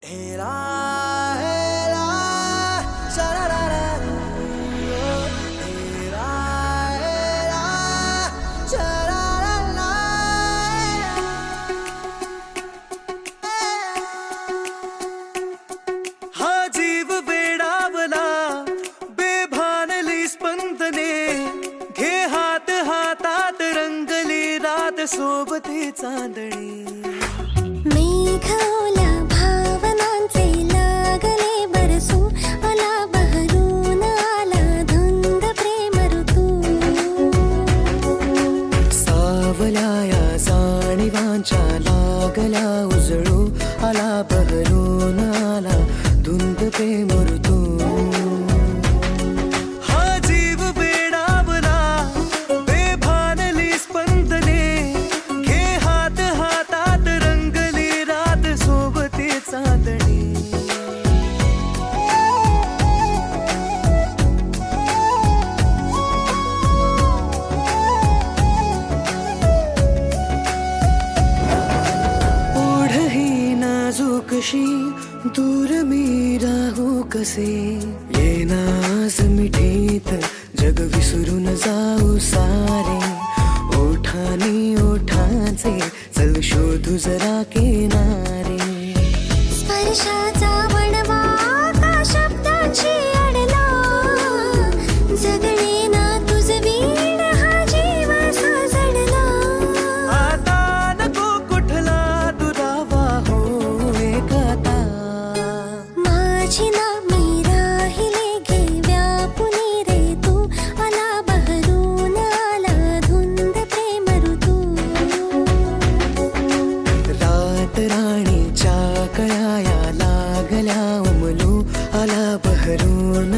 हेला हेला शरारारा हेला हेला शरारारा हा जीव वेडावला बेभानली स्पंदने घे हात हातात रंगली रात सोबती चांदणी मेघावला भावनांचे लागले बरसू आला बहरून आला धुंद प्रेम ऋतू सावल्या जाणीवांच्या लागला उजळू आला बहरून आला धुंद प्रेम ऋतू हा जीव वेडावला बेभानली स्पंदने घे हात हातात रंगली रात सोबती चांदणी ओढही नाजूकशी दूर मी राहू कसे येनास मिठीत जग विसरून जाऊ सारे ओठानी ओठांचे चल शोधू जरा किनारे स्पर्शाचा वणवा का शब्दाची अडला जगणे ना तुझ वीण हा जीव साजडला आता नको कुठला दुरावा हो एकता माझी ना मी राहिले घे व्यापुनी रे तू आला बहरून आला धुंद प्रेम ऋतू रात राणीच्या कळाया लागल्या उमलू आला बहरून